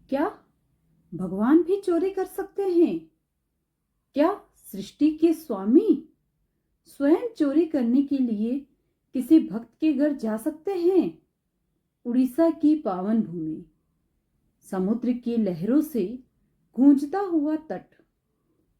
क्या भगवान भी चोरी कर सकते हैं? क्या सृष्टि के स्वामी स्वयं चोरी करने के लिए किसी भक्त के घर जा सकते हैं? उड़ीसा की पावन भूमि, समुद्र की लहरों से गूंजता हुआ तट,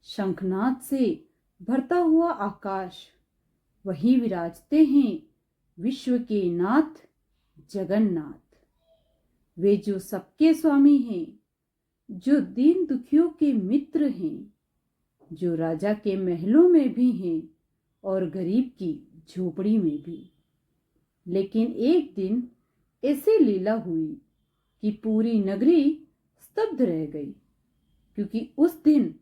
शंखनाद से भरता हुआ आकाश, वहीं विराजते हैं विश्व के नाथ जगन्नाथ। वे जो सबके स्वामी हैं, जो दीन दुखियों के मित्र हैं, जो राजा के महलों में भी हैं और गरीब की झोपड़ी में भी। लेकिन एक दिन ऐसी लीला हुई कि पूरी नगरी स्तब्ध रह गई, क्योंकि उस दिन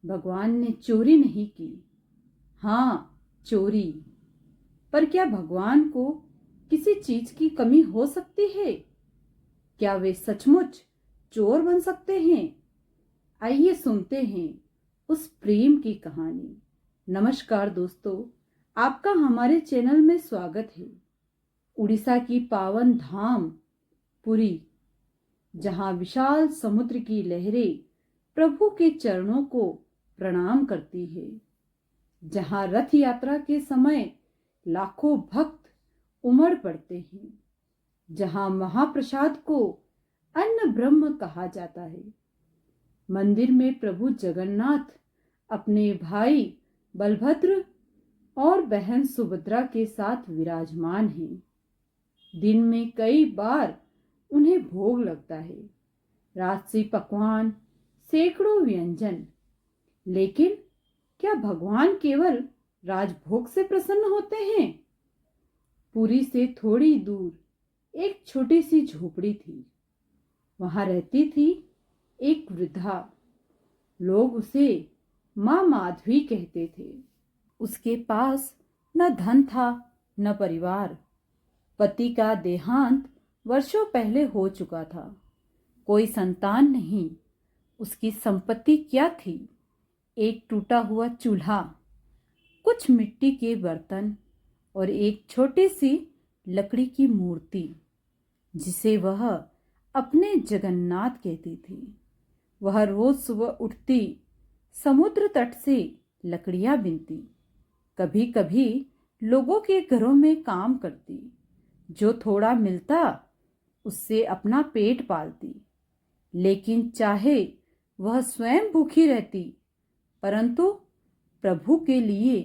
भगवान ने चोरी नहीं की। हाँ, चोरी। पर क्या भगवान को किसी चीज की कमी हो सकती है? क्या वे सचमुच चोर बन सकते हैं? आइए सुनते हैं उस प्रेम की कहानी। नमस्कार दोस्तों, आपका हमारे चैनल में स्वागत है। उड़ीसा की पावन धाम पुरी, जहां विशाल समुद्र की लहरें प्रभु के चरणों को प्रणाम करती है, जहां रथ यात्रा के समय लाखों भक्त उमड़ पड़ते हैं, जहां महाप्रसाद को अन्न ब्रह्म कहा जाता है। मंदिर में प्रभु जगन्नाथ अपने भाई बलभद्र और बहन सुभद्रा के साथ विराजमान हैं। दिन में कई बार उन्हें भोग लगता है, राजसी पकवान, सैकड़ों व्यंजन। लेकिन क्या भगवान केवल राजभोग से प्रसन्न होते हैं? पुरी से थोड़ी दूर एक छोटी सी झोपड़ी थी। वहां रहती थी एक वृद्धा। लोग उसे माँ माधवी कहते थे। उसके पास न धन था, न परिवार। पति का देहांत वर्षों पहले हो चुका था। कोई संतान नहीं। उसकी संपत्ति क्या थी? एक टूटा हुआ चूल्हा, कुछ मिट्टी के बर्तन और एक छोटी सी लकड़ी की मूर्ति, जिसे वह अपने जगन्नाथ कहती थी। वह रोज सुबह उठती, समुद्र तट से लकड़ियां बीनती, कभी कभी लोगों के घरों में काम करती, जो थोड़ा मिलता उससे अपना पेट पालती। लेकिन चाहे वह स्वयं भूखी रहती, परंतु प्रभु के लिए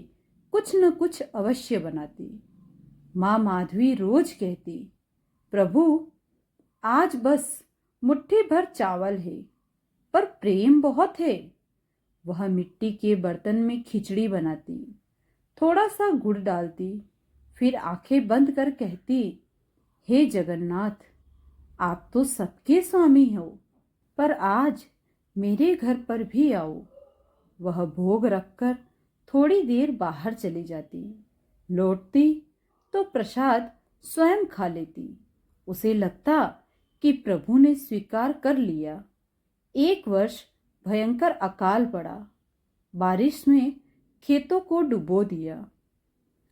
कुछ न कुछ अवश्य बनाती। माँ माधवी रोज कहती, प्रभु आज बस मुट्ठी भर चावल है, पर प्रेम बहुत है। वह मिट्टी के बर्तन में खिचड़ी बनाती, थोड़ा सा गुड़ डालती, फिर आंखें बंद कर कहती, हे जगन्नाथ, आप तो सबके स्वामी हो, पर आज मेरे घर पर भी आओ। वह भोग रखकर थोड़ी देर बाहर चली जाती, लौटती तो प्रसाद स्वयं खा लेती। उसे लगता कि प्रभु ने स्वीकार कर लिया। एक वर्ष भयंकर अकाल पड़ा। बारिश में खेतों को डुबो दिया।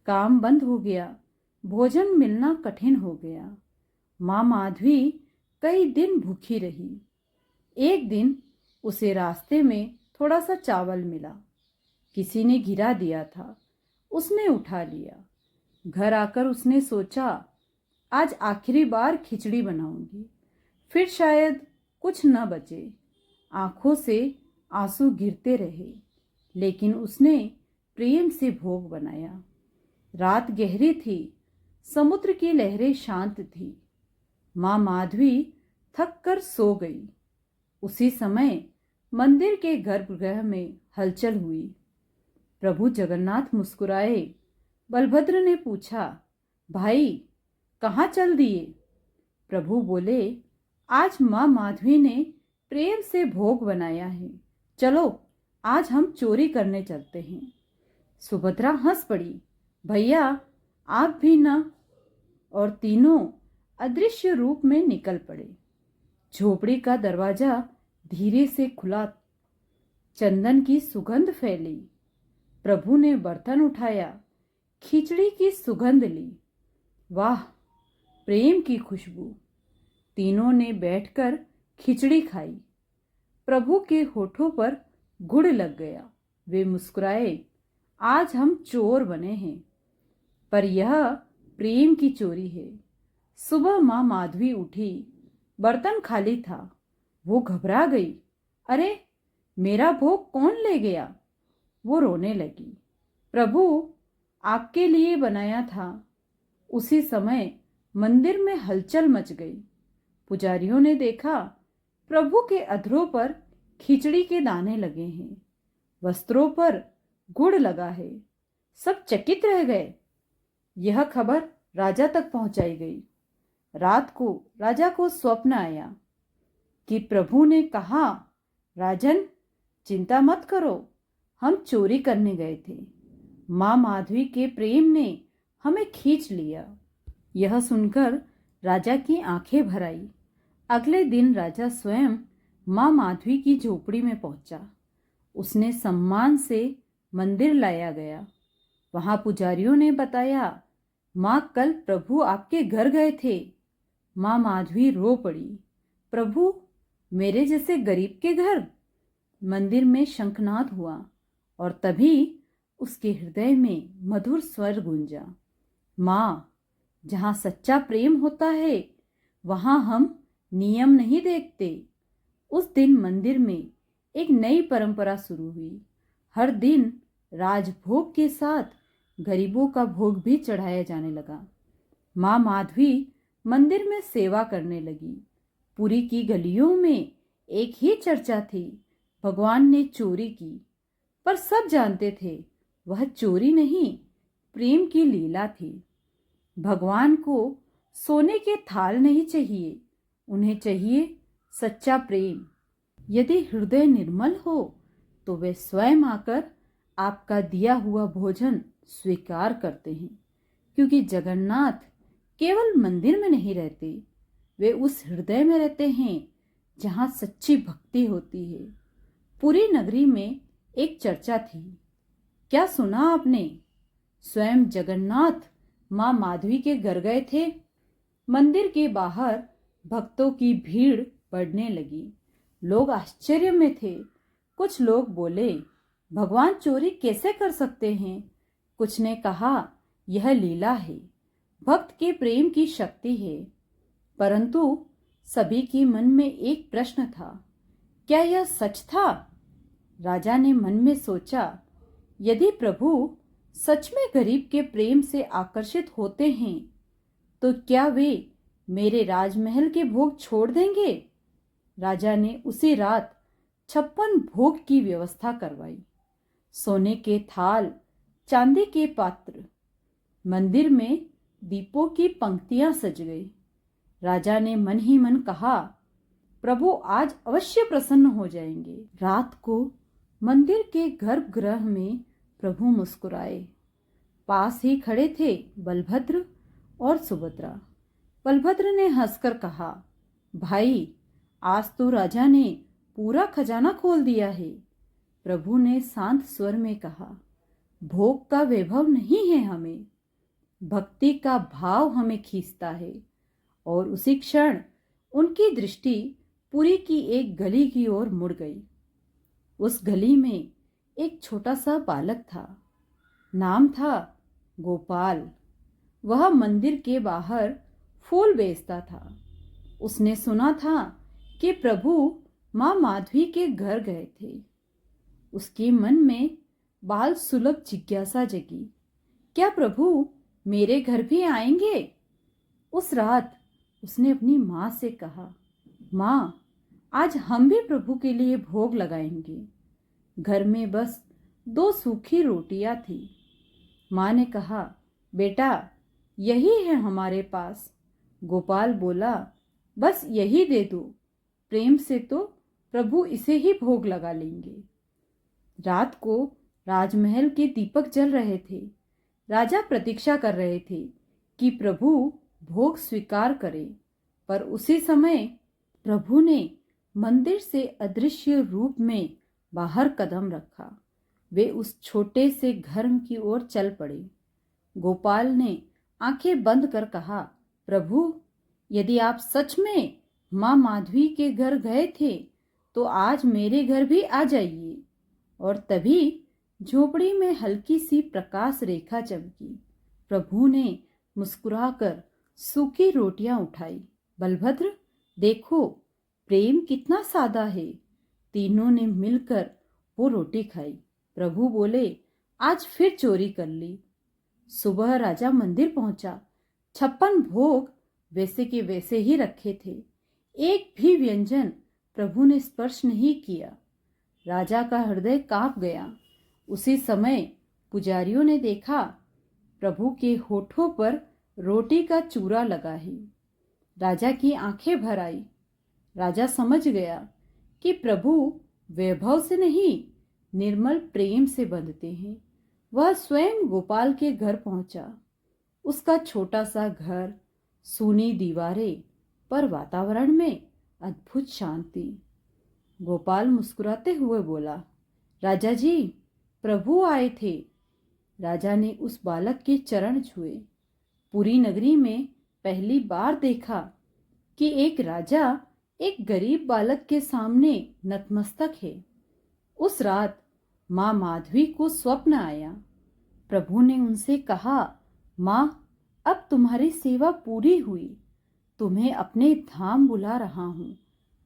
काम बंद हो गया, भोजन मिलना कठिन हो गया। माँ माधवी कई दिन भूखी रही। एक दिन उसे रास्ते में थोड़ा सा चावल मिला। किसी ने गिरा दिया था, उसने उठा लिया। घर आकर उसने सोचा, आज आखिरी बार खिचड़ी बनाऊंगी, फिर शायद कुछ न बचे। आंखों से आंसू गिरते रहे, लेकिन उसने प्रेम से भोग बनाया। रात गहरी थी, समुद्र की लहरें शांत थी। माँ माधवी थक कर सो गई। उसी समय मंदिर के गर्भगृह में हलचल हुई। प्रभु जगन्नाथ मुस्कुराए। बलभद्र ने पूछा, भाई कहाँ चल दिए? प्रभु बोले, आज माँ माधवी ने प्रेम से भोग बनाया है, चलो आज हम चोरी करने चलते हैं। सुभद्रा हंस पड़ी, भैया आप भी ना। और तीनों अदृश्य रूप में निकल पड़े। झोपड़ी का दरवाजा धीरे से खुला। चंदन की सुगंध फैली। प्रभु ने बर्तन उठाया, खिचड़ी की सुगंध ली। वाह, प्रेम की खुशबू। तीनों ने बैठकर खिचड़ी खाई। प्रभु के होठों पर गुड़ लग गया। वे मुस्कुराए, आज हम चोर बने हैं, पर यह प्रेम की चोरी है। सुबह माँ माधवी उठी, बर्तन खाली था। वो घबरा गई। अरे, मेरा भोग कौन ले गया? वो रोने लगी। प्रभु, आपके लिए बनाया था। उसी समय मंदिर में हलचल मच गई। पुजारियों ने देखा, प्रभु के अधरों पर खिचड़ी के दाने लगे हैं, वस्त्रों पर गुड़ लगा है। सब चकित रह गए। यह खबर राजा तक पहुंचाई गई। रात को राजा को स्वप्न आया कि प्रभु ने कहा, राजन, चिंता मत करो, हम चोरी करने गए थे। माँ माधवी के प्रेम ने हमें खींच लिया। यह सुनकर राजा की आंखें भर आई। अगले दिन राजा स्वयं माँ माधवी की झोपड़ी में पहुंचा। उसने सम्मान से मंदिर लाया गया। वहां पुजारियों ने बताया, माँ कल प्रभु आपके घर गए थे। माँ माधवी रो पड़ी। प्रभु, मेरे जैसे गरीब के घर? मंदिर में शंखनाद हुआ और तभी उसके हृदय में मधुर स्वर गूंजा। माँ, जहाँ सच्चा प्रेम होता है वहां हम नियम नहीं देखते। उस दिन मंदिर में एक नई परंपरा शुरू हुई। हर दिन राजभोग के साथ गरीबों का भोग भी चढ़ाया जाने लगा। माँ माधवी मंदिर में सेवा करने लगी। पुरी की गलियों में एक ही चर्चा थी, भगवान ने चोरी की। पर सब जानते थे वह चोरी नहीं, प्रेम की लीला थी। भगवान को सोने के थाल नहीं चाहिए, उन्हें चाहिए सच्चा प्रेम। यदि हृदय निर्मल हो तो वे स्वयं आकर आपका दिया हुआ भोजन स्वीकार करते हैं, क्योंकि जगन्नाथ केवल मंदिर में नहीं रहते, वे उस हृदय में रहते हैं जहां सच्ची भक्ति होती है। पूरी नगरी में एक चर्चा थी। क्या सुना आपने? स्वयं जगन्नाथ माँ माधवी के घर गए थे। मंदिर के बाहर भक्तों की भीड़ बढ़ने लगी। लोग आश्चर्य में थे। कुछ लोग बोले, भगवान चोरी कैसे कर सकते हैं? कुछ ने कहा, यह लीला है, भक्त के प्रेम की शक्ति है। परंतु सभी के मन में एक प्रश्न था, क्या यह सच था? राजा ने मन में सोचा, यदि प्रभु सच में गरीब के प्रेम से आकर्षित होते हैं तो क्या वे मेरे राजमहल के भोग छोड़ देंगे? राजा ने उसी रात 56 भोग की व्यवस्था करवाई। सोने के थाल, चांदी के पात्र, मंदिर में दीपों की पंक्तियां सज गई। राजा ने मन ही मन कहा, प्रभु आज अवश्य प्रसन्न हो जाएंगे। रात को मंदिर के गर्भगृह में प्रभु मुस्कुराए। पास ही खड़े थे बलभद्र और सुभद्रा। बलभद्र ने हंसकर कहा, भाई, आज तो राजा ने पूरा खजाना खोल दिया है। प्रभु ने शांत स्वर में कहा, भोग का वैभव नहीं है हमें, भक्ति का भाव हमें खींचता है। और उसी क्षण उनकी दृष्टि पुरी की एक गली की ओर मुड़ गई। उस गली में एक छोटा सा बालक था। नाम था गोपाल। वह मंदिर के बाहर फूल बेचता था। उसने सुना था कि प्रभु माँ माधवी के घर गए थे। उसके मन में बाल सुलभ जिज्ञासा जगी, क्या प्रभु मेरे घर भी आएंगे? उस रात उसने अपनी माँ से कहा, माँ, आज हम भी प्रभु के लिए भोग लगाएंगे। घर में बस 2 सूखी रोटियां थी। माँ ने कहा, बेटा, यही है हमारे पास। गोपाल बोला, बस यही दे दो, प्रेम से तो प्रभु इसे ही भोग लगा लेंगे। रात को राजमहल के दीपक जल रहे थे। राजा प्रतीक्षा कर रहे थे कि प्रभु भोग स्वीकार करे, पर उसी समय प्रभु ने मंदिर से अदृश्य रूप में बाहर कदम रखा। वे उस छोटे से घर की ओर चल पड़े। गोपाल ने आंखें बंद कर कहा, प्रभु, यदि आप सच में माँ माधवी के घर गए थे तो आज मेरे घर भी आ जाइए। और तभी झोपड़ी में हल्की सी प्रकाश रेखा चमकी। प्रभु ने मुस्कुराकर सूखी रोटियां उठाई। बलभद्र, देखो प्रेम कितना सादा है। तीनों ने मिलकर वो रोटी खाई। प्रभु बोले, आज फिर चोरी कर ली। सुबह राजा मंदिर पहुंचा। 56 भोग वैसे के वैसे ही रखे थे। एक भी व्यंजन प्रभु ने स्पर्श नहीं किया। राजा का हृदय कांप गया। उसी समय पुजारियों ने देखा, प्रभु के होठों पर रोटी का चूरा लगा है। राजा की आंखें भर आई। राजा समझ गया कि प्रभु वैभव से नहीं, निर्मल प्रेम से बंधते हैं। वह स्वयं गोपाल के घर पहुंचा। उसका छोटा सा घर, सूनी दीवारें, पर वातावरण में अद्भुत शांति। गोपाल मुस्कुराते हुए बोला, राजा जी, प्रभु आए थे। राजा ने उस बालक के चरण छुए। पूरी नगरी में पहली बार देखा कि एक राजा एक गरीब बालक के सामने नतमस्तक है। उस रात माँ माधवी को स्वप्न आया। प्रभु ने उनसे कहा, माँ, अब तुम्हारी सेवा पूरी हुई। तुम्हें अपने धाम बुला रहा हूँ।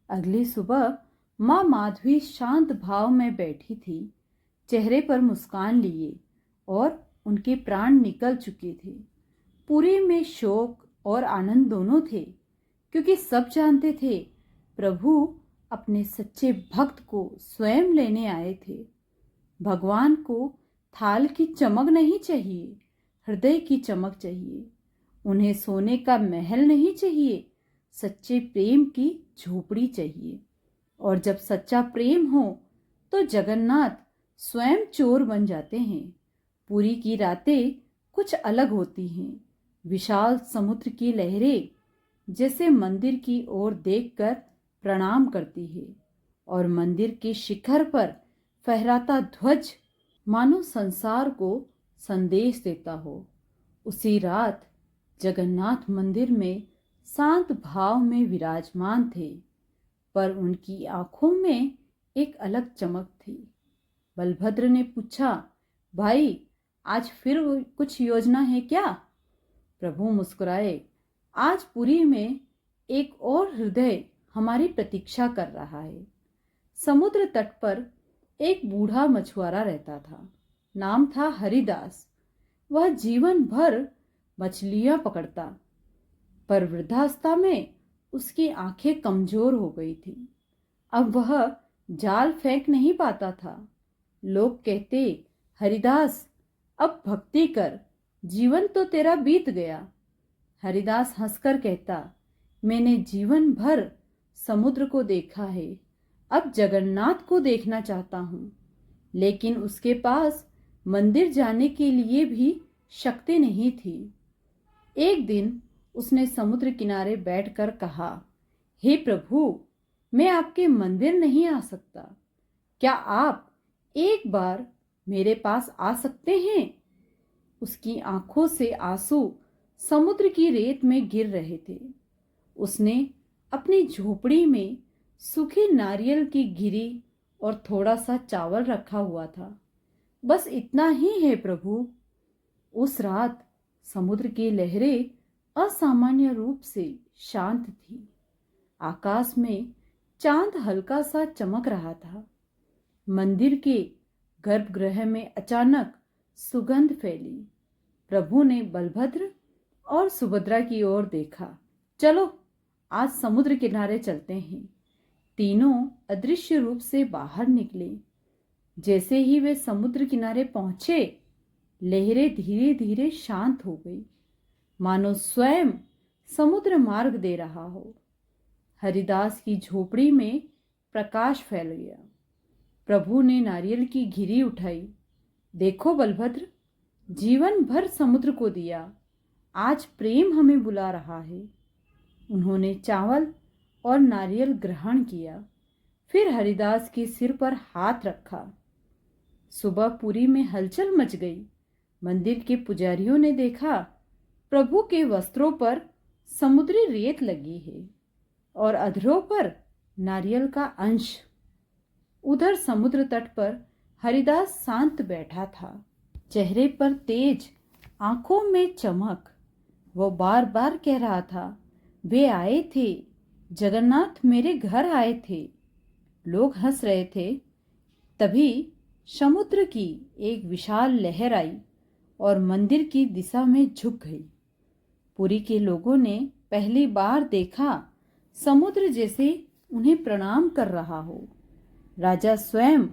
अगली सुबह माँ माधवी शांत भाव में बैठी थी। चेहरे पर मुस्कान लिए और उनके प्राण निकल चुके थे। पूरी में शोक और आनंद दोनों थे, क्योंकि सब जानते थे प्रभु अपने सच्चे भक्त को स्वयं लेने आए थे। भगवान को थाल की चमक नहीं चाहिए, हृदय की चमक चाहिए। उन्हें सोने का महल नहीं चाहिए, सच्चे प्रेम की झोपड़ी चाहिए। और जब सच्चा प्रेम हो तो जगन्नाथ स्वयं चोर बन जाते हैं। पूरी की रातें कुछ अलग होती हैं। विशाल समुद्र की लहरें जैसे मंदिर की ओर देखकर प्रणाम करती है, और मंदिर के शिखर पर फहराता ध्वज मानो संसार को संदेश देता हो। उसी रात जगन्नाथ मंदिर में शांत भाव में विराजमान थे, पर उनकी आंखों में एक अलग चमक थी। बलभद्र ने पूछा, भाई, आज फिर कुछ योजना है क्या? प्रभु मुस्कुराए, आज पुरी में एक और हृदय हमारी प्रतीक्षा कर रहा है। समुद्र तट पर एक बूढ़ा मछुआरा रहता था। नाम था हरिदास। वह जीवन भर मछलियां पकड़ता, पर वृद्धावस्था में उसकी आंखें कमजोर हो गई थी। अब वह जाल फेंक नहीं पाता था। लोग कहते, हरिदास, अब भक्ति कर, जीवन तो तेरा बीत गया। हरिदास हंसकर कहता, मैंने जीवन भर समुद्र को देखा है, अब जगन्नाथ को देखना चाहता हूँ। लेकिन उसके पास मंदिर जाने के लिए भी शक्ति नहीं थी। एक दिन उसने समुद्र किनारे बैठकर कहा, हे प्रभु, मैं आपके मंदिर नहीं आ सकता। क्या आप एक बार मेरे पास आ सकते हैं? उसकी आंखों से आंसू समुद्र की रेत में गिर रहे थे। उसने अपनी झोपड़ी में सूखी नारियल की गिरी और थोड़ा सा चावल रखा हुआ था। बस इतना ही है प्रभु। उस रात समुद्र की लहरें असामान्य रूप से शांत थी। आकाश में चांद हल्का सा चमक रहा था। मंदिर के गर्भगृह में अचानक सुगंध फैली। प्रभु ने बलभद्र और सुभद्रा की ओर देखा। चलो, आज समुद्र किनारे चलते हैं। तीनों अदृश्य रूप से बाहर निकले। जैसे ही वे समुद्र किनारे पहुंचे, लहरें धीरे धीरे शांत हो गई, मानो स्वयं समुद्र मार्ग दे रहा हो। हरिदास की झोपड़ी में प्रकाश फैल गया। प्रभु ने नारियल की घिरी उठाई। देखो बलभद्र, जीवन भर समुद्र को दिया, आज प्रेम हमें बुला रहा है। उन्होंने चावल और नारियल ग्रहण किया, फिर हरिदास के सिर पर हाथ रखा। सुबह पुरी में हलचल मच गई। मंदिर के पुजारियों ने देखा, प्रभु के वस्त्रों पर समुद्री रेत लगी है। और अधरों पर नारियल का अंश। उधर समुद्र तट पर हरिदास शांत बैठा था, चेहरे पर तेज, आंखों में चमक। वो बार बार कह रहा था, वे आए थे, जगन्नाथ मेरे घर आए थे। लोग हंस रहे थे। तभी समुद्र की एक विशाल लहर आई और मंदिर की दिशा में झुक गई। पुरी के लोगों ने पहली बार देखा समुद्र जैसे उन्हें प्रणाम कर रहा हो। राजा स्वयं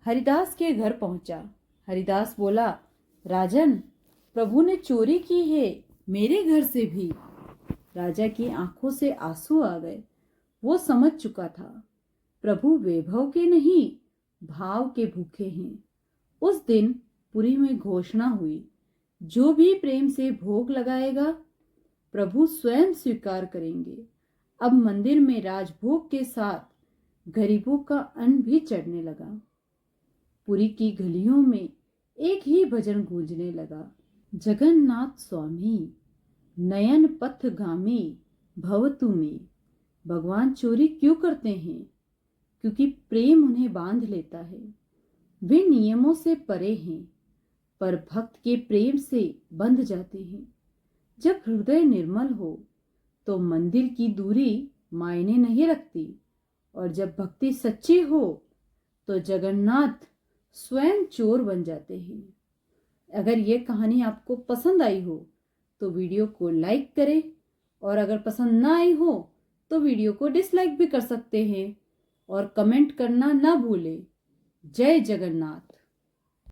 हरिदास के घर पहुंचा। हरिदास बोला, राजन, प्रभु ने चोरी की है, मेरे घर से भी। राजा की आंखों से आंसू आ गए। वो समझ चुका था, प्रभु वैभव के नहीं, भाव के भूखे हैं। उस दिन पुरी में घोषणा हुई, जो भी प्रेम से भोग लगाएगा प्रभु स्वयं स्वीकार करेंगे। अब मंदिर में राजभोग के साथ गरीबों का अन्न भी चढ़ने लगा। पुरी की गलियों में एक ही भजन गूंजने लगा, जगन्नाथ स्वामी नयन पथगामी भवतु में। भगवान चोरी क्यों करते हैं? क्योंकि प्रेम उन्हें बांध लेता है। वे नियमों से परे हैं, पर भक्त के प्रेम से बंध जाते हैं। जब हृदय निर्मल हो तो मंदिर की दूरी मायने नहीं रखती, और जब भक्ति सच्ची हो तो जगन्नाथ स्वयं चोर बन जाते हैं। अगर ये कहानी आपको पसंद आई हो तो वीडियो को लाइक करें, और अगर पसंद ना आई हो तो वीडियो को डिसलाइक भी कर सकते हैं, और कमेंट करना ना भूलें। जय जगन्नाथ।